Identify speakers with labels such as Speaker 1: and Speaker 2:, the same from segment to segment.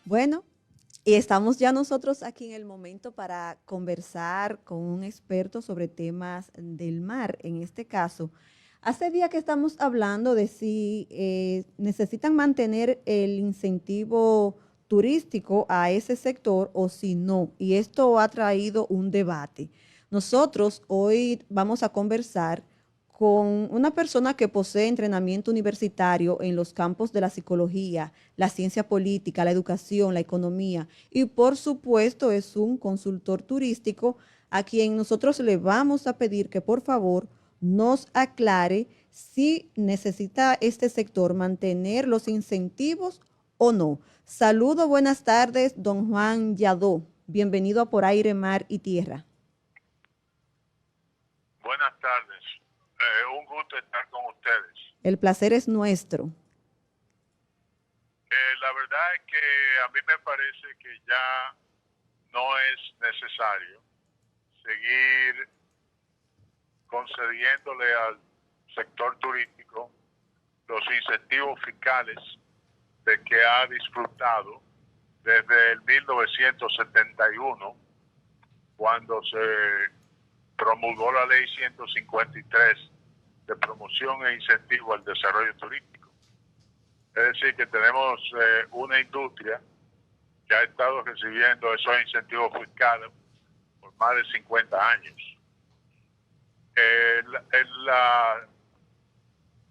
Speaker 1: Bueno, y estamos ya nosotros aquí en el momento para conversar con un experto sobre temas del mar. En este caso, hace días que estamos hablando de si necesitan mantener el incentivo turístico a ese sector o si no. Y esto ha traído un debate. Nosotros hoy vamos a conversar con una persona que posee entrenamiento universitario en los campos de la psicología, la ciencia política, la educación, la economía y por supuesto es un consultor turístico a quien nosotros le vamos a pedir que por favor nos aclare si necesita este sector mantener los incentivos o no. Saludo, buenas tardes, don Juan Yadó. Bienvenido a Por Aire, Mar y Tierra.
Speaker 2: Buenas tardes. Un gusto estar con ustedes.
Speaker 1: El placer es nuestro.
Speaker 2: La verdad es que a mí me parece que ya no es necesario seguir concediéndole al sector turístico los incentivos fiscales de que ha disfrutado desde el 1971, cuando se promulgó la ley 153 de promoción e incentivo al desarrollo turístico. Es decir, que tenemos una industria que ha estado recibiendo esos incentivos fiscales por más de 50 años. La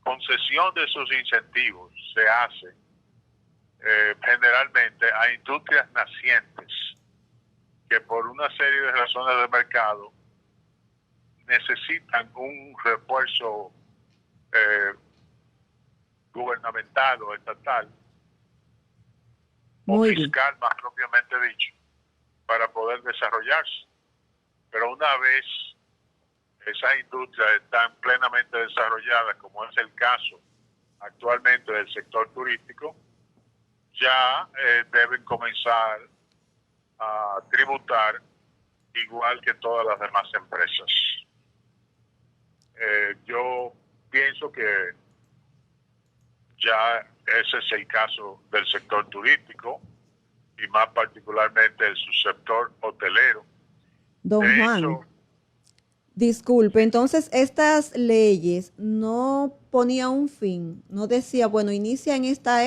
Speaker 2: concesión de esos incentivos se hace generalmente a industrias nacientes que por una serie de razones de mercado necesitan un refuerzo gubernamental o estatal o fiscal, más propiamente dicho, para poder desarrollarse. Pero una vez esas industrias están plenamente desarrolladas, como es el caso actualmente del sector turístico, ya deben comenzar a tributar igual que todas las demás empresas. Yo pienso que ya ese es el caso del sector turístico y más particularmente el subsector hotelero.
Speaker 1: Don Juan, disculpe, entonces estas leyes no ponían un fin, no decía, bueno, inicia en esta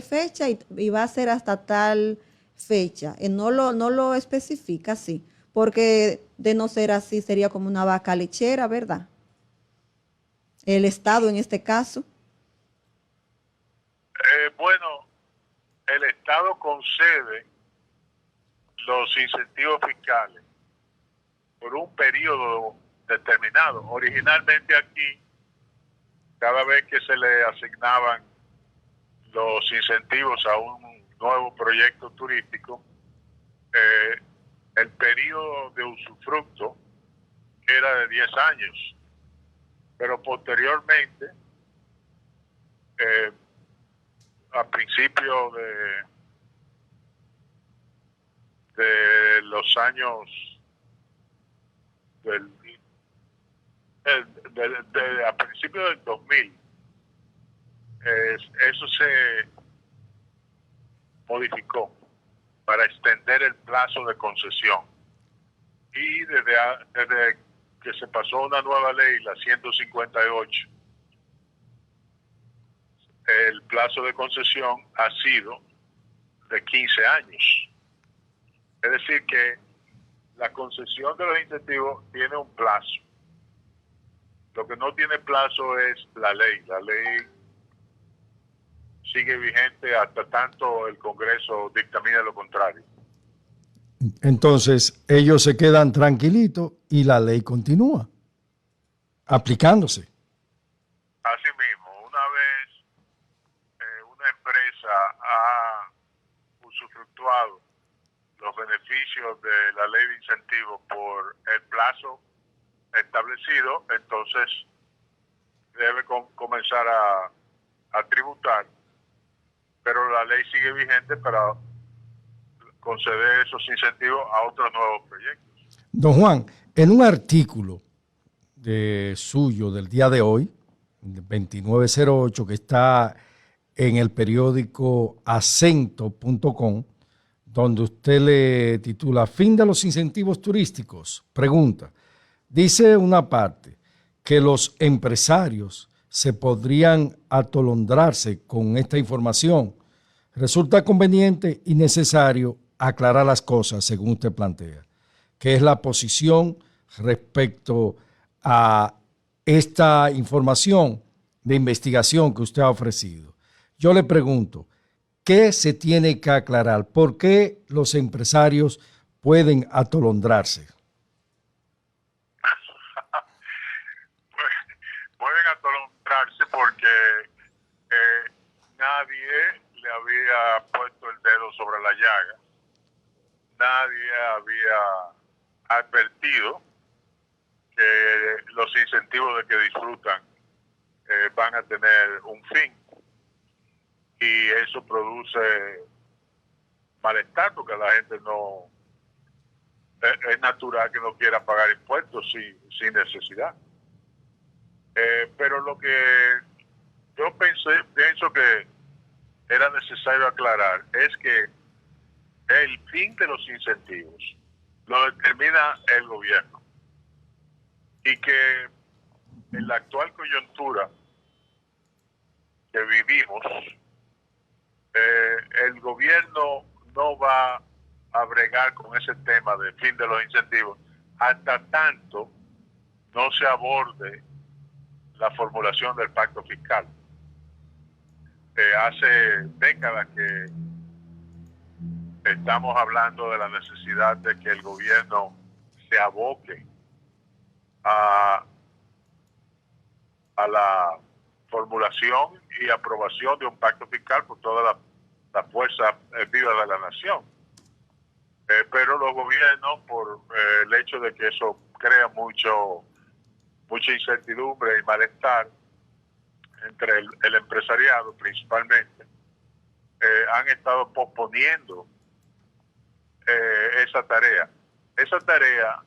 Speaker 1: fecha y va a ser hasta tal fecha, no lo especifica así, porque de no ser así sería como una vaca lechera, ¿verdad? El Estado en este caso.
Speaker 2: Bueno, el Estado concede los incentivos fiscales por un periodo determinado. Originalmente aquí, cada vez que se le asignaban los incentivos a un nuevo proyecto turístico, el periodo de usufructo era de 10 años. Pero posteriormente, a principios de los años a principios del 2000, eso se modificó para extender el plazo de concesión. Y desde que se pasó una nueva ley, la 158, el plazo de concesión ha sido de 15 años. Es decir que la concesión de los incentivos tiene un plazo. Lo que no tiene plazo es la ley. La ley sigue vigente hasta tanto el Congreso dictamine lo contrario.
Speaker 3: Entonces, ellos se quedan tranquilitos y la ley continúa aplicándose.
Speaker 2: Así mismo, una vez una empresa ha usufructuado los beneficios de la ley de incentivos por el plazo establecido, entonces debe comenzar a tributar, pero la ley sigue vigente para conceder esos incentivos a otros nuevos proyectos.
Speaker 3: Don Juan, en un artículo suyo del día de hoy, 2908, que está en el periódico acento.com, donde usted le titula Fin de los incentivos turísticos. Pregunta, dice una parte que los empresarios se podrían atolondrarse con esta información. Resulta conveniente y necesario aclarar las cosas según usted plantea. ¿Qué es la posición respecto a esta información de investigación que usted ha ofrecido? Yo le pregunto, ¿qué se tiene que aclarar? ¿Por qué los empresarios pueden atolondrarse?
Speaker 2: Pueden atolondrarse porque nadie le había puesto el dedo sobre la llaga, nadie había advertido que los incentivos de que disfrutan van a tener un fin, y eso produce malestar porque la gente no es natural que no quiera pagar impuestos sin necesidad. Pero lo que yo pienso que era necesario aclarar es que el fin de los incentivos lo determina el gobierno, y que en la actual coyuntura que vivimos, el gobierno no va a bregar con ese tema del fin de los incentivos hasta tanto no se aborde la formulación del pacto fiscal. Hace décadas que estamos hablando de la necesidad de que el gobierno se aboque a la formulación y aprobación de un pacto fiscal por toda la fuerza viva de la nación. Pero los gobiernos, por el hecho de que eso crea mucha incertidumbre y malestar entre el empresariado principalmente, han estado posponiendo esa tarea. Esa tarea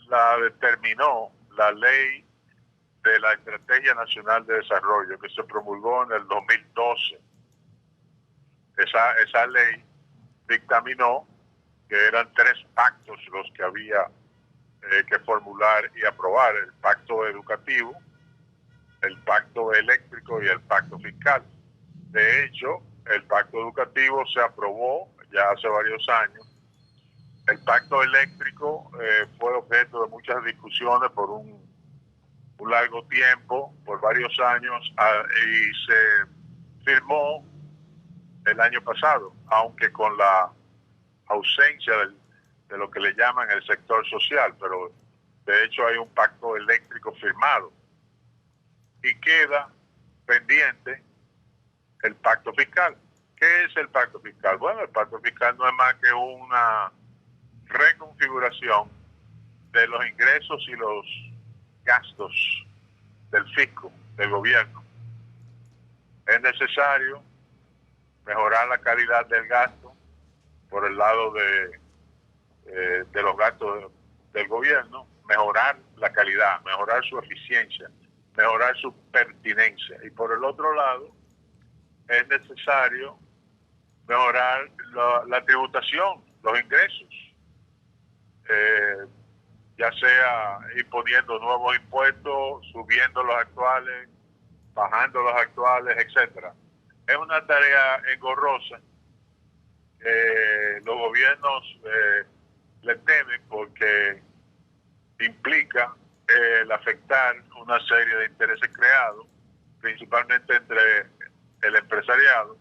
Speaker 2: la determinó la ley de la Estrategia Nacional de Desarrollo que se promulgó en el 2012. Esa ley dictaminó que eran 3 pactos los que había que formular y aprobar: el pacto educativo, el pacto eléctrico y el pacto fiscal. De hecho, el pacto educativo se aprobó ya hace varios años. El pacto eléctrico fue objeto de muchas discusiones por un largo tiempo, por varios años, y se firmó el año pasado, aunque con la ausencia de lo que le llaman el sector social, pero de hecho hay un pacto eléctrico firmado. Y queda pendiente el pacto fiscal. ¿Qué es el pacto fiscal? Bueno, el pacto fiscal no es más que una reconfiguración de los ingresos y los gastos del fisco, del gobierno. Es necesario mejorar la calidad del gasto por el lado de los gastos del gobierno, mejorar la calidad, mejorar su eficiencia, mejorar su pertinencia. Y por el otro lado, es necesario mejorar la tributación, los ingresos, ya sea imponiendo nuevos impuestos, subiendo los actuales, bajando los actuales, etcétera. Es una tarea engorrosa. Los gobiernos le temen porque implica el afectar una serie de intereses creados, principalmente entre el empresariado,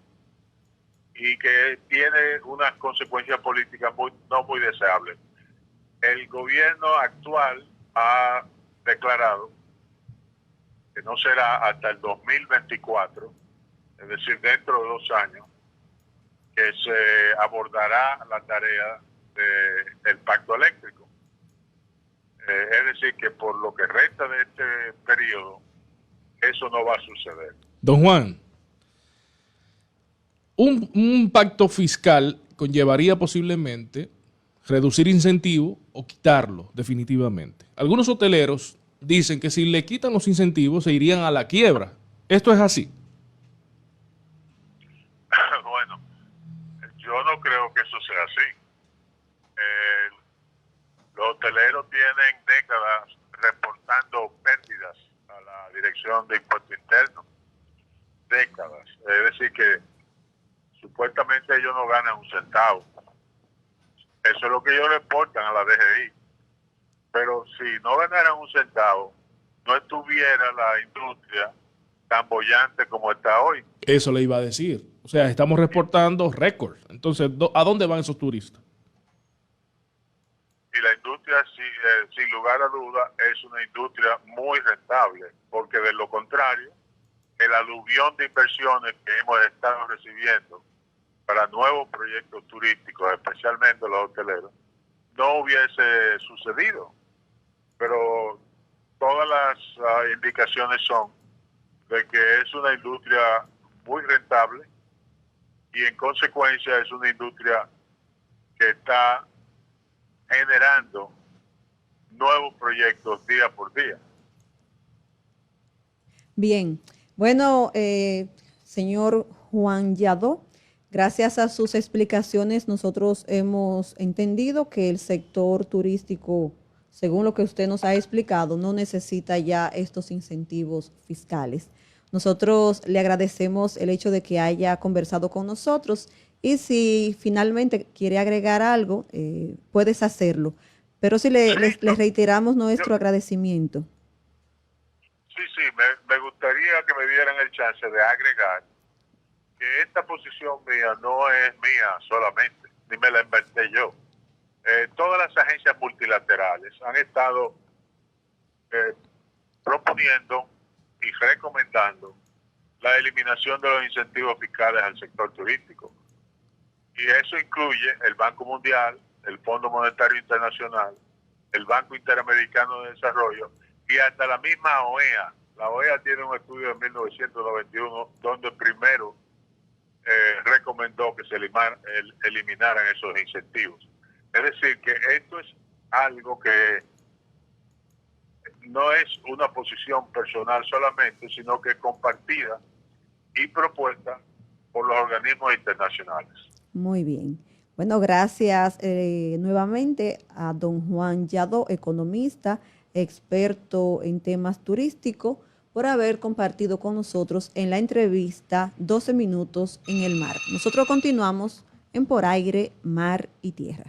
Speaker 2: y que tiene unas consecuencias políticas no muy deseables. El gobierno actual ha declarado que no será hasta el 2024, es decir, dentro de 2 años, que se abordará la tarea del pacto eléctrico. Es decir, que por lo que resta de este periodo, eso no va a suceder.
Speaker 4: Don Juan, un pacto fiscal conllevaría posiblemente reducir incentivos o quitarlo definitivamente. Algunos hoteleros dicen que si le quitan los incentivos se irían a la quiebra. ¿Esto es así?
Speaker 2: Bueno, yo no creo que eso sea así. Los hoteleros tienen décadas reportando pérdidas a la Dirección de Impuestos Internos. Décadas. Es decir, que supuestamente ellos no ganan un centavo. Eso es lo que ellos reportan a la DGI. Pero si no ganaran un centavo, no estuviera la industria tan bollante como está hoy.
Speaker 4: Eso le iba a decir. O sea, estamos reportando récords. Entonces, ¿a dónde van esos turistas?
Speaker 2: Y la industria, sin lugar a duda, es una industria muy rentable, porque de lo contrario, el aluvión de inversiones que hemos estado recibiendo para nuevos proyectos turísticos, especialmente los hoteleros, no hubiese sucedido. Pero todas las indicaciones son de que es una industria muy rentable y en consecuencia es una industria que está generando nuevos proyectos día por día.
Speaker 1: Bien, bueno, señor Juan Yadó, gracias a sus explicaciones nosotros hemos entendido que el sector turístico, según lo que usted nos ha explicado, no necesita ya estos incentivos fiscales. Nosotros le agradecemos el hecho de que haya conversado con nosotros y si finalmente quiere agregar algo, puedes hacerlo. Pero sí le reiteramos nuestro agradecimiento.
Speaker 2: Sí, me gustaría que me dieran el chance de agregar que esta posición mía no es mía solamente, ni me la inventé yo. Todas las agencias multilaterales han estado proponiendo y recomendando la eliminación de los incentivos fiscales al sector turístico. Y eso incluye el Banco Mundial, el Fondo Monetario Internacional, el Banco Interamericano de Desarrollo y hasta la misma OEA. La OEA tiene un estudio de 1991 donde primero recomendó que se eliminaran esos incentivos. Es decir, que esto es algo que no es una posición personal solamente, sino que es compartida y propuesta por los organismos internacionales.
Speaker 1: Muy bien. Bueno, gracias nuevamente a don Juan Yadó, economista, experto en temas turísticos, por haber compartido con nosotros en la entrevista 12 minutos en el mar. Nosotros continuamos en Por Aire, Mar y Tierra.